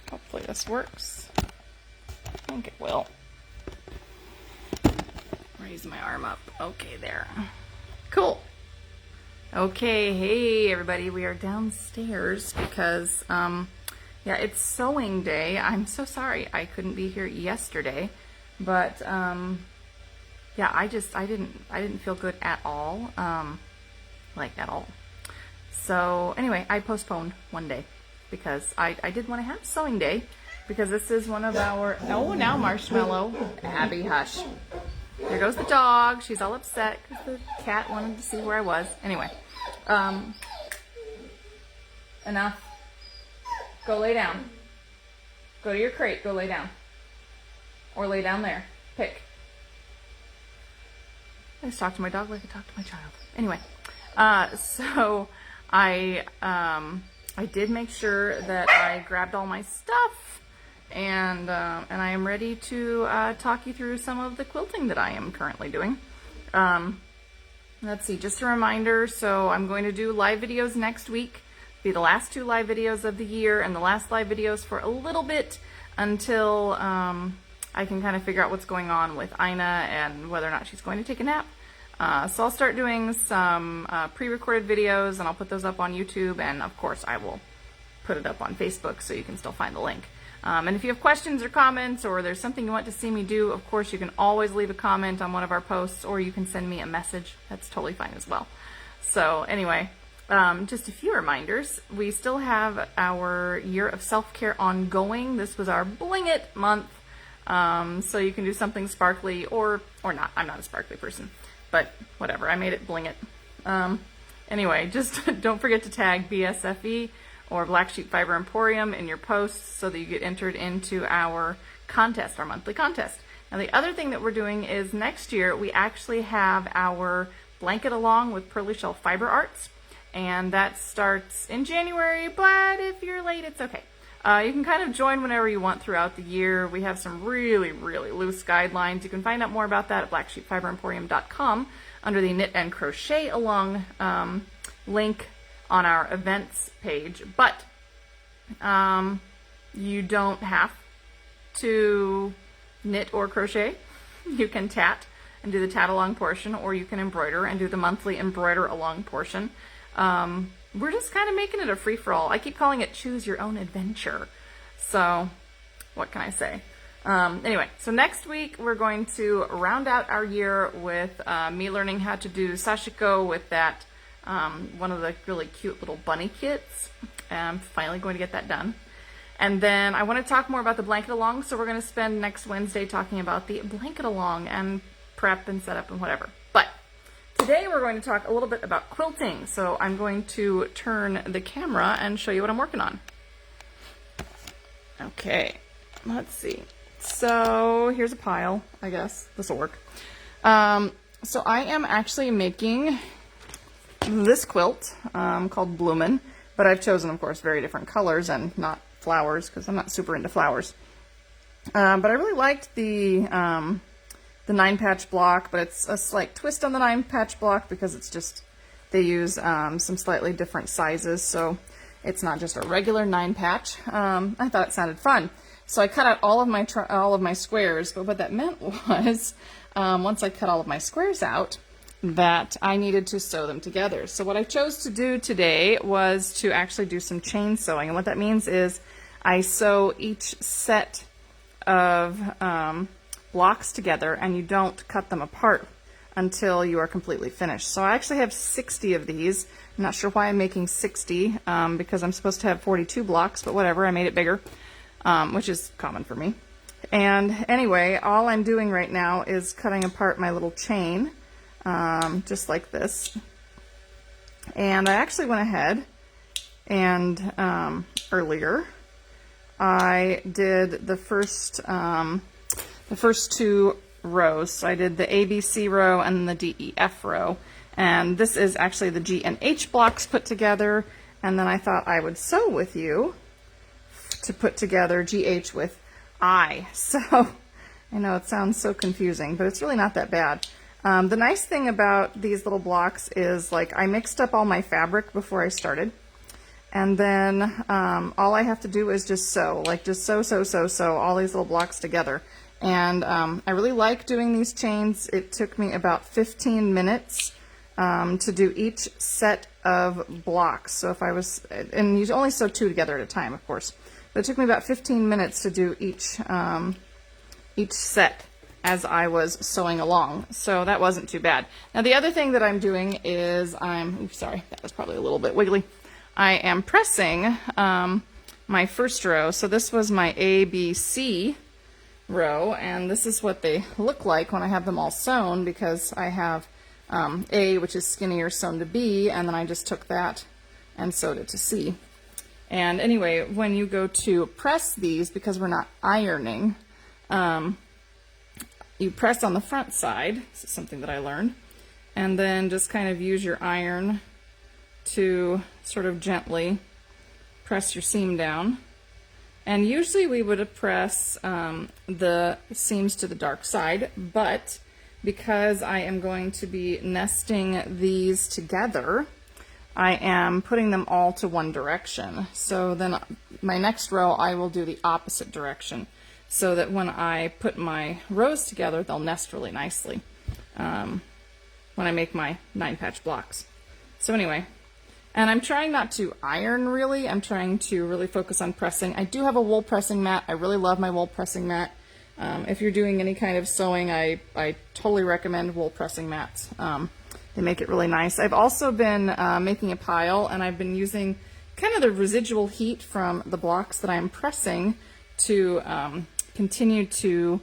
Hopefully this works. I think it will. Raise my arm up. Okay, there. Cool. Okay, hey everybody, we are downstairs because, yeah, it's sewing day. I'm so sorry I couldn't be here yesterday, but, yeah, I didn't feel good at all, like at all. So anyway, I postponed one day because I did want to have sewing day because this is one of our, oh, now Marshmallow, Abby, hush. There goes the dog. She's all upset because the cat wanted to see where I was. Anyway, enough. Go lay down. Go to your crate. Go lay down. Or lay down there. Pick. I just talked to my dog like I talked to my child. Anyway, so I did make sure that I grabbed all my stuff, and I am ready to talk you through some of the quilting that I am currently doing. Let's see, just a reminder, so I'm going to do live videos next week. Be the last 2 live videos of the year and the last live videos for a little bit until I can kind of figure out what's going on with Ina and whether or not she's going to take a nap. So I'll start doing some pre-recorded videos, and I'll put those up on YouTube, and of course I will put it up on Facebook so you can still find the link. And if you have questions or comments, or there's something you want to see me do, of course you can always leave a comment on one of our posts, or you can send me a message. That's totally fine as well. So anyway, just a few reminders. We still have our year of self-care ongoing. This was our Bling It month, so you can do something sparkly or not. I'm not a sparkly person, but whatever, I made it Bling It. Anyway, just don't forget to tag BSFE or Black Sheep Fiber Emporium in your posts so that you get entered into our contest, our monthly contest. Now the other thing that we're doing is next year we actually have our blanket along with Pearly Shell Fiber Arts, and that starts in January, but if you're late, it's okay. You can kind of join whenever you want throughout the year. We have some really, really loose guidelines. You can find out more about that at blacksheepfiberemporium.com under the Knit and Crochet Along link on our events page. But you don't have to knit or crochet. You can tat and do the tat along portion, or you can embroider and do the monthly embroider along portion. We're just kind of making it a free-for-all. I keep calling it choose your own adventure. So what can I say? Anyway, so next week we're going to round out our year with me learning how to do sashiko with that one of the really cute little bunny kits. I'm finally going to get that done. And then I want to talk more about the blanket along, so we're going to spend next Wednesday talking about the blanket along and prep and setup and whatever. But today we're going to talk a little bit about quilting, so I'm going to turn the camera and show you what I'm working on. Okay, let's see. So here's a pile, I guess. This will work. So I am actually making this quilt called Bloomin', but I've chosen, of course, very different colors and not flowers because I'm not super into flowers. But I really liked the 9-patch block, but it's a slight twist on the 9-patch block because it's just, they use some slightly different sizes, so it's not just a regular 9-patch. I thought it sounded fun. So I cut out all of my squares, but what that meant was, once I cut all of my squares out, that I needed to sew them together. So what I chose to do today was to actually do some chain sewing, and what that means is I sew each set of blocks together, and you don't cut them apart until you are completely finished. So I actually have 60 of these. I'm not sure why I'm making 60 because I'm supposed to have 42 blocks, but whatever, I made it bigger, which is common for me. And anyway, all I'm doing right now is cutting apart my little chain, just like this. And I actually went ahead and earlier I did the first 2 rows. So I did the ABC row and the DEF row, and this is actually the G and H blocks put together, and then I thought I would sew with you to put together GH with I. So I know it sounds so confusing, but it's really not that bad. The nice thing about these little blocks is, like, I mixed up all my fabric before I started, And then all I have to do is just sew, like just sew all these little blocks together. And I really like doing these chains. It took me about 15 minutes to do each set of blocks. So if I was, and you only sew 2 together at a time, of course, but it took me about 15 minutes to do each set as I was sewing along. So that wasn't too bad. Now the other thing that I'm doing is oops, sorry, that was probably a little bit wiggly. I am pressing my first row. So this was my A, B, C row, and this is what they look like when I have them all sewn, because I have A, which is skinnier, sewn to B, and then I just took that and sewed it to C. And anyway, when you go to press these, because we're not ironing, you press on the front side. This is something that I learned. And then just kind of use your iron to sort of gently press your seam down. And usually we would press the seams to the dark side, but because I am going to be nesting these together, I am putting them all to one direction. So then my next row I will do the opposite direction, so that when I put my rows together, they'll nest really nicely when I make my 9-patch blocks. So anyway, and I'm trying not to iron really, I'm trying to really focus on pressing. I do have a wool pressing mat. I really love my wool pressing mat. If you're doing any kind of sewing, I totally recommend wool pressing mats. They make it really nice. I've also been making a pile, and I've been using kind of the residual heat from the blocks that I'm pressing to continue to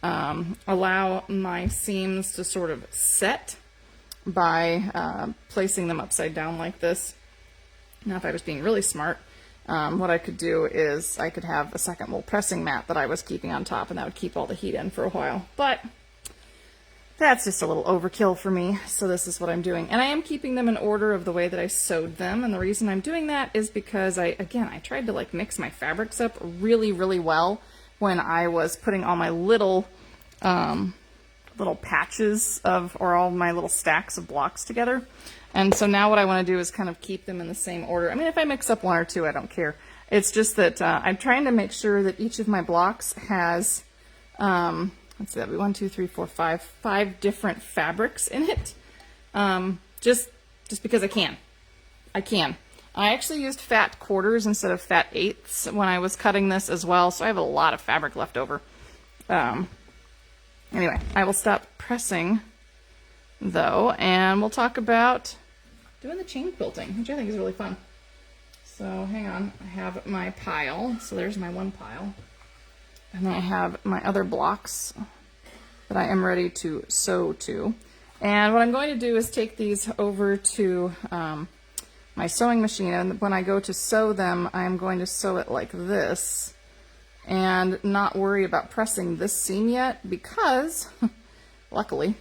allow my seams to sort of set by placing them upside down like this. Now if I was being really smart, what I could do is I could have a second wool pressing mat that I was keeping on top, and that would keep all the heat in for a while. But that's just a little overkill for me, so this is what I'm doing. And I am keeping them in order of the way that I sewed them, and the reason I'm doing that is because I tried to like mix my fabrics up really, really well when I was putting all my little patches or all my little stacks of blocks together. And so now what I want to do is kind of keep them in the same order. I mean, if I mix up 1 or 2, I don't care. It's just that I'm trying to make sure that each of my blocks has, let's see, that'd be 1, 2, 3, 4, 5 different fabrics in it. Just because I can. I actually used fat quarters instead of fat eighths when I was cutting this as well, so I have a lot of fabric left over. Anyway, I will stop pressing though, and we'll talk about doing the chain quilting, which I think is really fun. So hang on, I have my pile, so there's my one pile, and then I have my other blocks that I am ready to sew to. And what I'm going to do is take these over to my sewing machine, and when I go to sew them, I'm going to sew it like this and not worry about pressing this seam yet, because luckily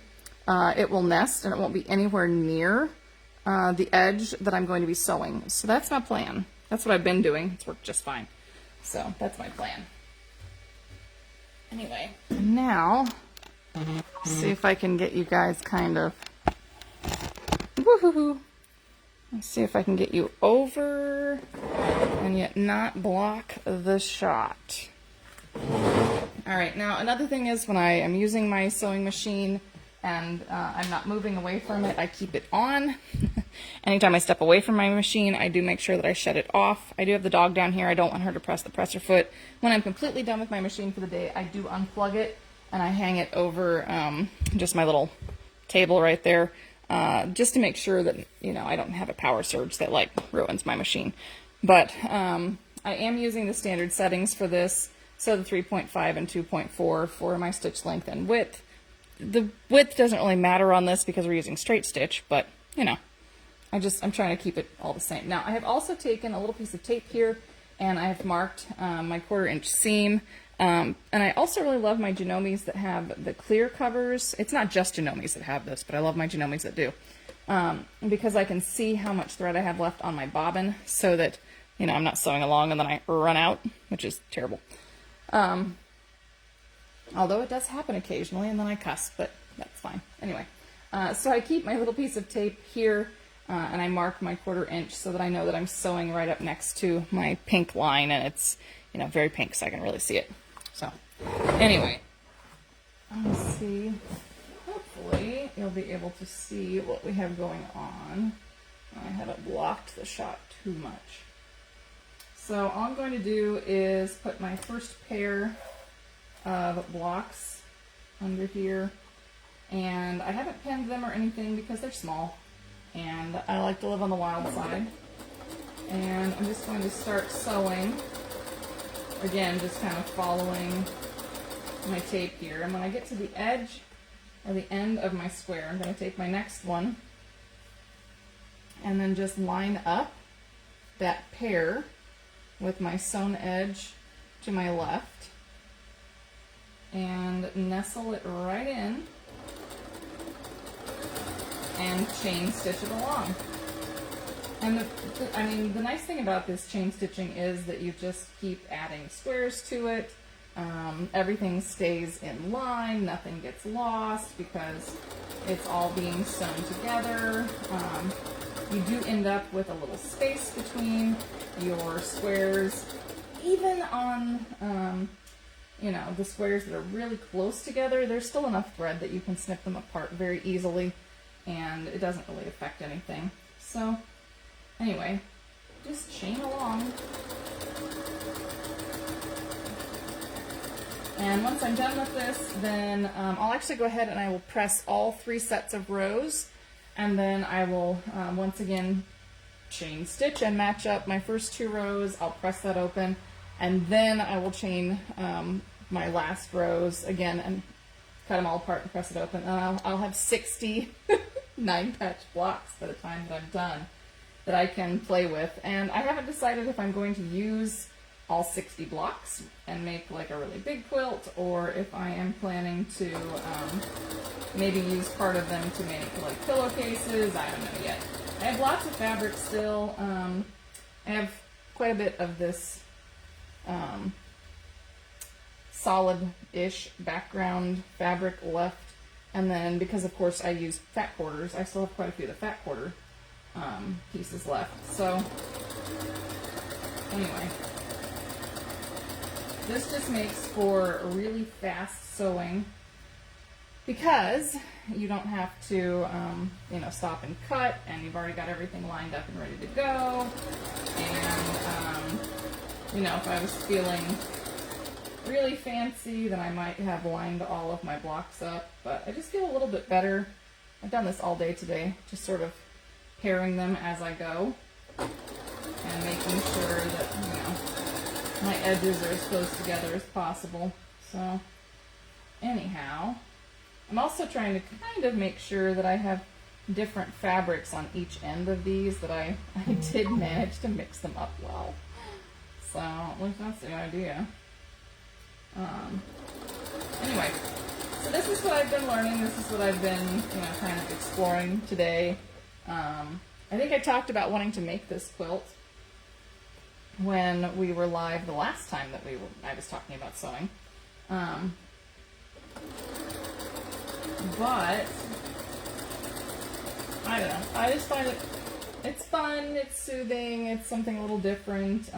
it will nest and it won't be anywhere near the edge that I'm going to be sewing. So that's my plan. That's what I've been doing. It's worked just fine. So that's my plan. Anyway, now see if I can get you guys kind of, woohoo! Let's see if I can get you over and yet not block the shot. All right, now another thing is when I am using my sewing machine and I'm not moving away from it, I keep it on. Anytime I step away from my machine, I do make sure that I shut it off. I do have the dog down here. I don't want her to press the presser foot. When I'm completely done with my machine for the day, I do unplug it and I hang it over just my little table right there, just to make sure that, you know, I don't have a power surge that like ruins my machine. But I am using the standard settings for this, so the 3.5 and 2.4 for my stitch length and width. The width doesn't really matter on this because we're using straight stitch, but you know, I'm trying to keep it all the same. Now I have also taken a little piece of tape here and I have marked my 1/4 inch seam. And I also really love my Genomes that have the clear covers. It's not just Genomes that have this, but I love my Genomes that do. Because I can see how much thread I have left on my bobbin, so that, you know, I'm not sewing along and then I run out, which is terrible. Although it does happen occasionally and then I cuss, but that's fine. Anyway, so I keep my little piece of tape here and I mark my 1/4 inch so that I know that I'm sewing right up next to my pink line, and it's, you know, very pink so I can really see it. So anyway, let's see. Hopefully you'll be able to see what we have going on. I haven't blocked the shot too much. So all I'm going to do is put my first pair of blocks under here, and I haven't pinned them or anything because they're small and I like to live on the wild side. And I'm just going to start sewing, again just kind of following my tape here, and when I get to the edge or the end of my square, I'm going to take my next one and then just line up that pair with my sewn edge to my left and nestle it right in and chain stitch it along. And the nice thing about this chain stitching is that you just keep adding squares to it. Everything stays in line, nothing gets lost because it's all being sewn together. You do end up with a little space between your squares, even on you know, the squares that are really close together. There's still enough thread that you can snip them apart very easily, and it doesn't really affect anything. So anyway, just chain along. And once I'm done with this, then I'll actually go ahead and I will press all 3 sets of rows, and then I will once again chain stitch and match up my first 2 rows. I'll press that open, and then I will chain my last rows again and cut them all apart and press it open. And I'll have 60 9-patch blocks by the time that I'm done that I can play with. And I haven't decided if I'm going to use all 60 blocks and make like a really big quilt, or if I am planning to maybe use part of them to make like pillowcases. I don't know yet. I have lots of fabric still. I have quite a bit of this solid-ish background fabric left, and then because of course I use fat quarters, I still have quite a few of the fat quarter pieces left. So anyway, this just makes for really fast sewing because you don't have to you know, stop and cut, and you've already got everything lined up and ready to go. And you know, if I was feeling really fancy, then I might have lined all of my blocks up, but I just feel a little bit better. I've done this all day today, just sort of pairing them as I go and making sure that, you know, my edges are as close together as possible. So anyhow, I'm also trying to kind of make sure that I have different fabrics on each end of these, that I did manage to mix them up well. So at least that's the idea. Anyway, so this is what I've been learning. This is what I've been, you know, kind of exploring today. I think I talked about wanting to make this quilt when we were live the last time that I was talking about sewing. But I don't know. I just find it's fun, it's soothing, it's something a little different.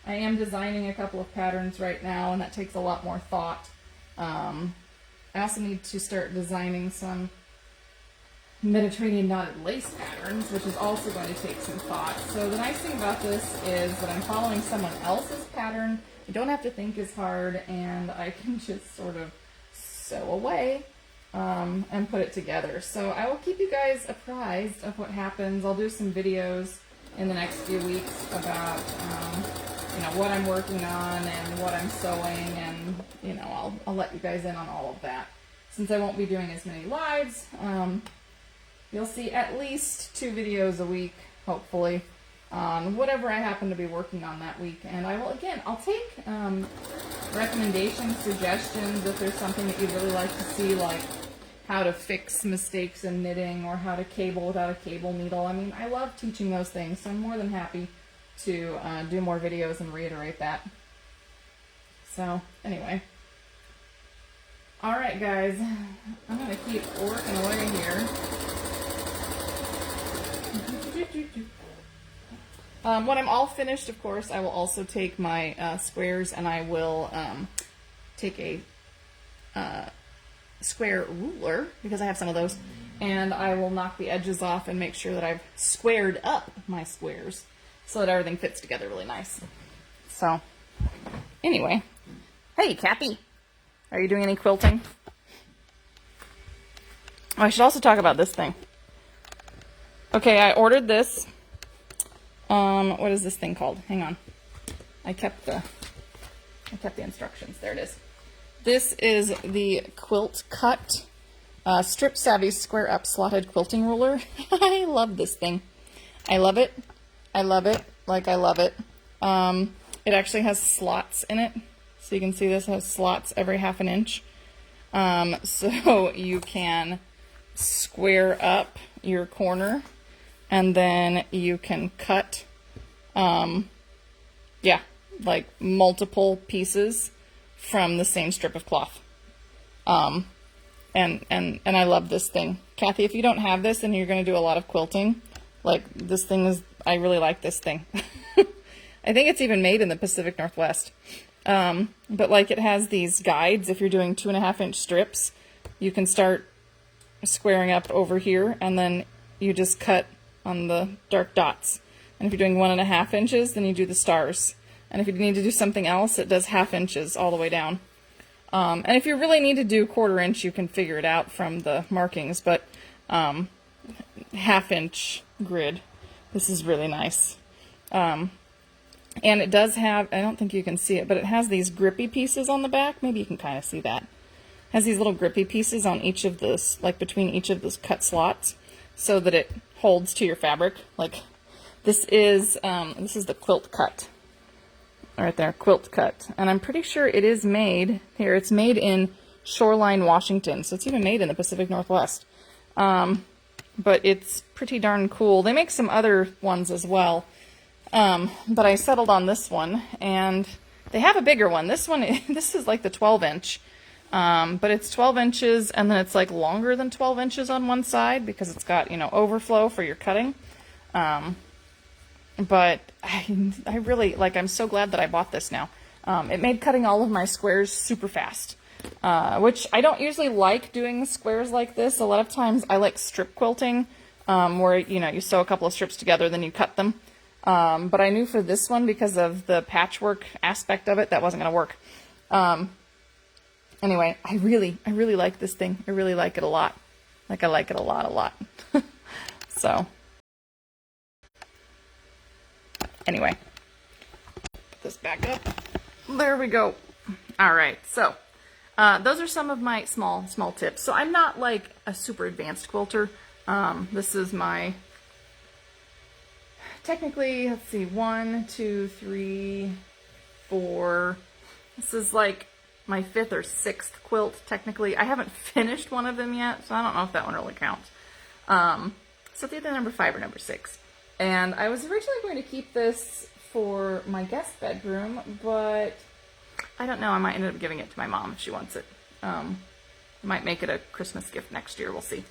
I am designing a couple of patterns right now, and that takes a lot more thought. I also need to start designing some Mediterranean knotted lace patterns, which is also going to take some thought. So the nice thing about this is that I'm following someone else's pattern. I don't have to think as hard, and I can just sort of sew away and put it together. So I will keep you guys apprised of what happens. I'll do some videos in the next few weeks about you know, what I'm working on and what I'm sewing, and you know, I'll let you guys in on all of that. Since I won't be doing as many lives, you'll see at least 2 videos a week, hopefully, on whatever I happen to be working on that week. And I will, again, I'll take recommendations, suggestions, if there's something that you'd really like to see, like how to fix mistakes in knitting, or how to cable without a cable needle. I mean, I love teaching those things, so I'm more than happy to do more videos and reiterate that. So anyway, alright guys, I'm going to keep working away here. When I'm all finished, of course, I will also take my squares and I will take a square ruler, because I have some of those, and I will knock the edges off and make sure that I've squared up my squares so that everything fits together really nice. So, anyway. Hey, Kathy! Are you doing any quilting? Oh, I should also talk about this thing. Okay, I ordered this. What is this thing called? Hang on. I kept the instructions. There it is. This is the QuiltCut Strip Savvy Square Up Slotted Quilting Ruler. I love this thing. I love it. I love it. Like, I love it. It actually has slots in it. So you can see this has slots every half an inch. So you can square up your corner and then you can cut, yeah, like multiple pieces from the same strip of cloth. And I love this thing. Kathy, if you don't have this and you're going to do a lot of quilting, like this thing is, I really like this thing. I think it's even made in the Pacific Northwest. But like it has these guides. If you're doing 2.5 inch strips, you can start squaring up over here and then you just cut on the dark dots. And if you're doing 1.5 inches, then you do the stars. And if you need to do something else, it does 1/2 inches all the way down. And if you really need to do 1/4 inch, you can figure it out from the markings, but 1/2 inch grid. This is really nice. And it does have, I don't think you can see it, but it has these grippy pieces on the back. Maybe you can kind of see that. It has these little grippy pieces on each of this, like between each of those cut slots, so that it holds to your fabric. Like this is the QuiltCut. Right there, QuiltCut. And I'm pretty sure it is made, here, it's made in Shoreline, Washington. So it's even made in the Pacific Northwest. But it's pretty darn cool. They make some other ones as well. But I settled on this one, and they have a bigger one. This one, this is like the 12 inch. But it's 12 inches, and then it's like longer than 12 inches on one side because it's got, you know, overflow for your cutting. But I really, like, I'm so glad that I bought this now. It made cutting all of my squares super fast, which I don't usually like doing squares like this. A lot of times I like strip quilting, where, you know, you sew a couple of strips together, then you cut them. But I knew for this one, because of the patchwork aspect of it, that wasn't going to work. Anyway, I really like this thing. I really like it a lot. Like, I like it a lot. So, anyway, put this back up. There we go. All right, so those are some of my small tips. So I'm not like a super advanced quilter. This is my, technically, let's see, 1, 2, 3, 4. This is like my 5th or 6th quilt, technically. I haven't finished one of them yet, so I don't know if that one really counts. So it's either number 5 or number 6. And I was originally going to keep this for my guest bedroom, but I don't know. I might end up giving it to my mom if she wants it. I might make it a Christmas gift next year. We'll see.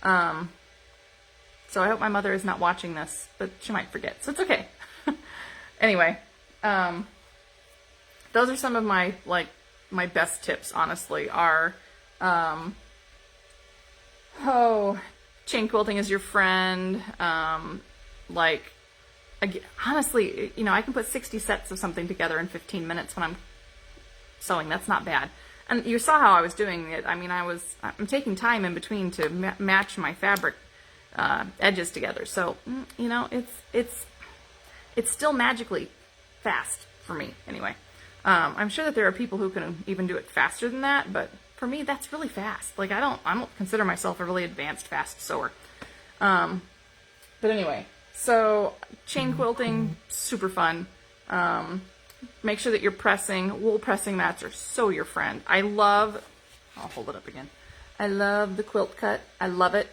So I hope my mother is not watching this, but she might forget, so it's okay. Anyway, those are some of my, like, my best tips, honestly, are, chain quilting is your friend. Like, honestly, you know, I can put 60 sets of something together in 15 minutes when I'm sewing. That's not bad. And you saw how I was doing it. I mean, I'm taking time in between to match my fabric edges together. So, you know, it's still magically fast for me, anyway. I'm sure that there are people who can even do it faster than that, but for me, that's really fast. Like, I don't consider myself a really advanced fast sewer. But anyway, so chain quilting, super fun. Make sure that you're pressing. Wool pressing mats are so your friend. I'll hold it up again. I love the QuiltCut. I love it.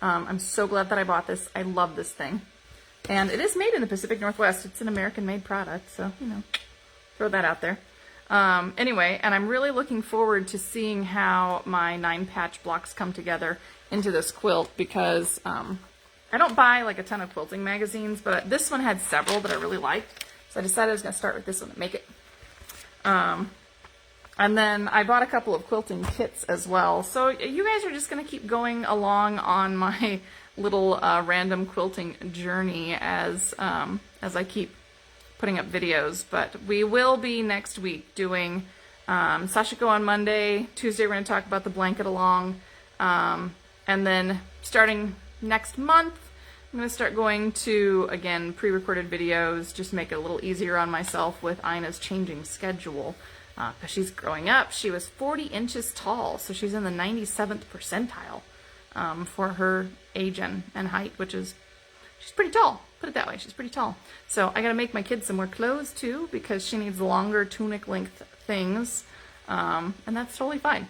I'm so glad that I bought this. I love this thing. And it is made in the Pacific Northwest. It's an American-made product, so, you know, throw that out there. Anyway, and I'm really looking forward to seeing how my 9 patch blocks come together into this quilt, because I don't buy like a ton of quilting magazines, but this one had several that I really liked. So I decided I was going to start with this one and make it. And then I bought a couple of quilting kits as well. So you guys are just going to keep going along on my little random quilting journey as I keep putting up videos. But we will be next week doing Sashiko on Monday. Tuesday we're going to talk about the blanket along. And then starting next month, I'm going to start going to, again, pre-recorded videos, just make it a little easier on myself with Ina's changing schedule. Because she's growing up. She was 40 inches tall, so she's in the 97th percentile for her age and height, which is, she's pretty tall. Put it that way, she's pretty tall. So I gotta make my kids some more clothes too, because she needs longer tunic length things, and that's totally fine.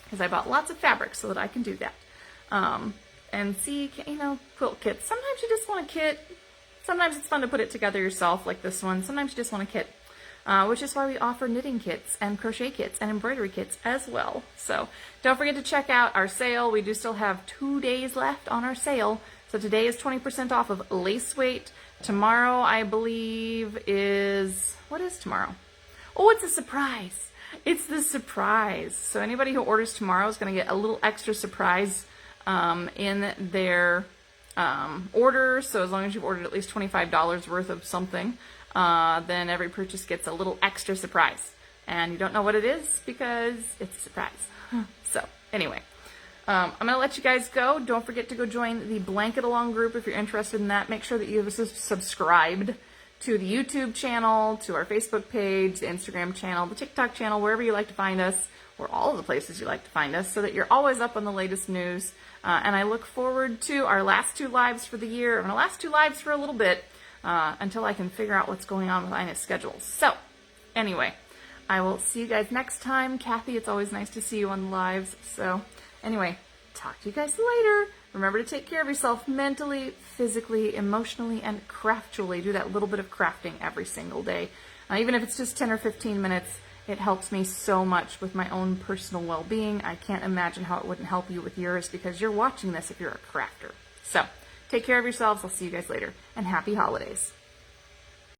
Because I bought lots of fabric so that I can do that. And see, you know, quilt kits. Sometimes you just want a kit. Sometimes it's fun to put it together yourself, like this one. Sometimes you just want a kit. Which is why we offer knitting kits and crochet kits and embroidery kits as well. So don't forget to check out our sale. We do still have 2 days left on our sale. So today is 20% off of lace weight. Tomorrow, I believe, is... What is tomorrow? Oh, it's a surprise. It's the surprise. So anybody who orders tomorrow is going to get a little extra surprise in their order. So as long as you've ordered at least $25 worth of something, then every purchase gets a little extra surprise. And you don't know what it is because it's a surprise. So anyway, I'm going to let you guys go. Don't forget to go join the Blanket Along group if you're interested in that. Make sure that you've subscribed to the YouTube channel, to our Facebook page, the Instagram channel, the TikTok channel, wherever you like to find us, or all of the places you like to find us, so that you're always up on the latest news. And I look forward to our last 2 lives for the year, and our last 2 lives for a little bit, until I can figure out what's going on with Ina's schedules. So, anyway, I will see you guys next time. Kathy, it's always nice to see you on the lives. So, anyway, talk to you guys later. Remember to take care of yourself mentally, physically, emotionally, and craftually. Do that little bit of crafting every single day. Even if it's just 10 or 15 minutes, it helps me so much with my own personal well-being. I can't imagine how it wouldn't help you with yours, because you're watching this if you're a crafter. So, take care of yourselves. I'll see you guys later. And happy holidays.